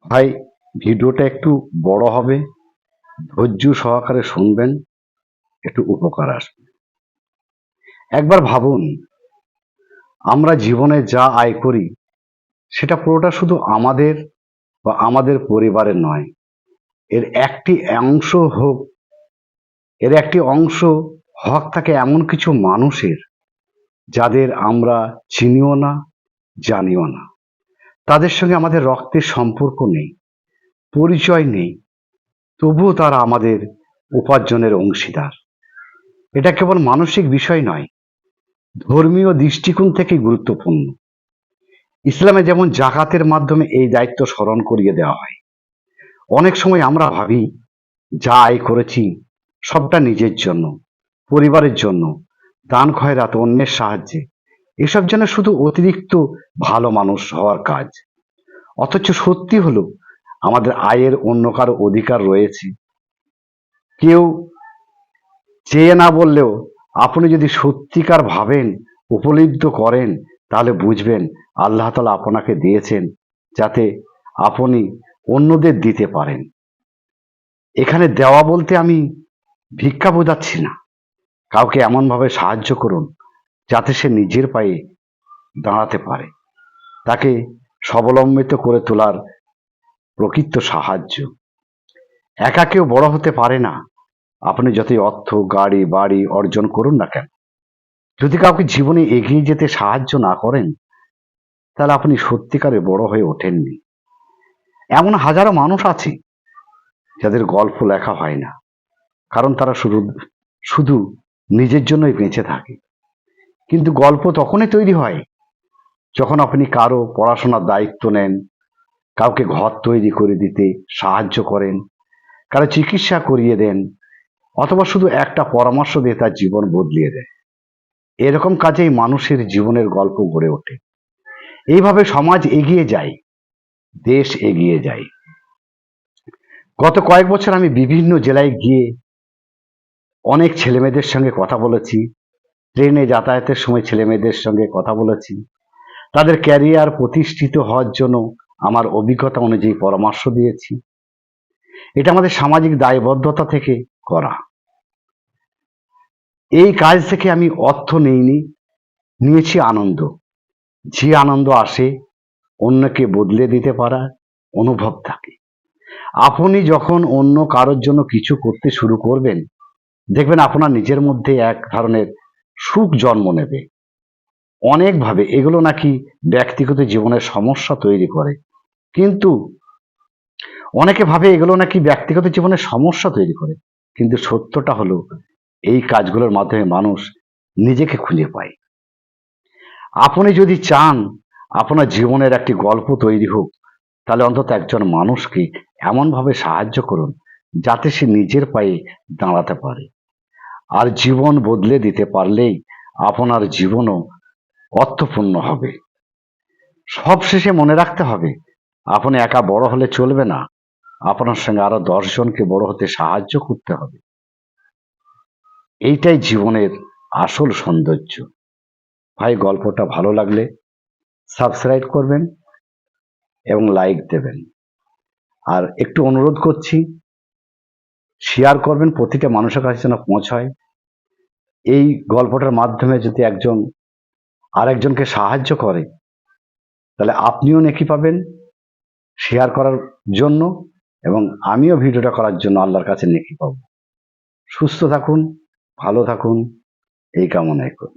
ভাই, ভিডিওটা একটু বড় হবে, ধৈর্য সহকারে শুনবেন, একটু উপকার আসবে। একবার ভাবুন, আমরা জীবনে যা আয় করি সেটা পুরোটা শুধু আমাদের বা আমাদের পরিবারের নয়, এর একটি অংশ হোক এর একটি অংশ হক থাকে এমন কিছু মানুষের, যাদের আমরা চিনিও না, জানিও না। তাদের সঙ্গে আমাদের রক্তের সম্পর্ক নেই, পরিচয় নেই, তবুও তারা আমাদের উপার্জনের অংশীদার। এটা কেবল মানসিক বিষয় নয়, ধর্মীয় দৃষ্টিকোণ থেকে গুরুত্বপূর্ণ। ইসলামে যেমন জাকাতের মাধ্যমে এই দায়িত্ব স্মরণ করিয়ে দেওয়া হয়। অনেক সময় আমরা ভাবি, যা আয় করেছি সবটা নিজের জন্য, পরিবারের জন্য, দান খয়রাত, অন্যের সাহায্যে, এসব যেন শুধু অতিরিক্ত ভালো মানুষ হওয়ার কাজ। অথচ সত্যি হলো, আমাদের আয়ের অন্য কারো অধিকার রয়েছে। কেউ চেয়ে না বললেও আপনি যদি সত্যিকার ভাবেন, উপলব্ধ করেন, তাহলে বুঝবেন আল্লাহ তাআলা আপনাকে দিয়েছেন যাতে আপনি অন্যদের দিতে পারেন। এখানে দেওয়া বলতে আমি ভিক্ষা বোঝাচ্ছি না। কাউকে এমনভাবে সাহায্য করুন যাতে সে নিজের পায়ে দাঁড়াতে পারে, তাকে স্বাবলম্বিত করে তোলার প্রকৃত সাহায্য। একা কেউ বড় হতে পারে না। আপনি যতই অর্থ, গাড়ি, বাড়ি অর্জন করুন না কেন, যদি কাউকে জীবনে এগিয়ে যেতে সাহায্য না করেন, তাহলে আপনি সত্যিকারে বড় হয়ে ওঠেননি। এমন হাজারো মানুষ আছে যাদের গল্প লেখা হয় না, কারণ তারা শুধু শুধু নিজের জন্যই বেঁচে থাকে। কিন্তু গল্প তখনই তৈরি হয় যখন আপনি কারো পড়াশোনার দায়িত্ব নেন, কাউকে ঘর তৈরি করে দিতে সাহায্য করেন, কারো চিকিৎসা করিয়ে দেন, অথবা শুধু একটা পরামর্শ দিয়ে তার জীবন বদলিয়ে দেয়। এরকম কাজেই মানুষের জীবনের গল্প গড়ে ওঠে। এইভাবে সমাজ এগিয়ে যায়, দেশ এগিয়ে যায়। গত কয়েক বছর আমি বিভিন্ন জেলায় গিয়ে অনেক ছেলেমেয়েদের সঙ্গে কথা বলেছি। ট্রেনে যাতায়াতের সময় ছেলেমেয়েদের সঙ্গে কথা বলেছি। তাদের ক্যারিয়ার প্রতিষ্ঠিত হওয়ার জন্য আমার অভিজ্ঞতা অনুযায়ী পরামর্শ দিয়েছি। এটা আমাদের সামাজিক দায়বদ্ধতা থেকে করা। এই কাজ থেকে আমি অর্থ নিইনি, নিয়েছি আনন্দ। যে আনন্দ আসে অন্যকে বদলে দিতে পারা অনুভব থাকে। আপনি যখন অন্য কারোর জন্য কিছু করতে শুরু করবেন, দেখবেন আপনার নিজের মধ্যে এক ধরনের সুখ জন্ম নেবে। অনেকভাবে এগুলো নাকি ব্যক্তিগত জীবনের সমস্যা তৈরি করে, কিন্তু অনেকে ভাবে এগুলো নাকি ব্যক্তিগত জীবনের সমস্যা তৈরি করে, কিন্তু সত্যটা হলো, এই কাজগুলোর মাধ্যমে মানুষ নিজেকে খুঁজে পায়। আপনি যদি চান আপনার জীবনের একটি গল্প তৈরি হোক, তাহলে অন্তত একজন মানুষকে এমনভাবে সাহায্য করুন যাতে সে নিজের পায়ে দাঁড়াতে পারে। আর জীবন বদলে দিতে পারলেই আপনার জীবনও অর্থপূর্ণ হবে। সবশেষে মনে রাখতে হবে, আপনি একা বড় হলে চলবে না, আপনার সঙ্গে আরো 10 জনকে বড় হতে সাহায্য করতে হবে। এইটাই জীবনের আসল সৌন্দর্য। ভাই, গল্পটা ভালো লাগলে সাবস্ক্রাইব করবেন এবং লাইক দেবেন। আর একটু অনুরোধ করছি, শেয়ার করবেন, প্রতিটা মানুষের কাছে যেন পৌঁছায়। এই গল্পটার মাধ্যমে যদি একজন আরেকজনকে সাহায্য করে, তাহলে আপনিও নেকি পাবেন শেয়ার করার জন্য, এবং আমিও ভিডিওটা করার জন্য আল্লাহর কাছে নেকি পাবো। সুস্থ থাকুন, ভালো থাকুন, এই কামনাই করি।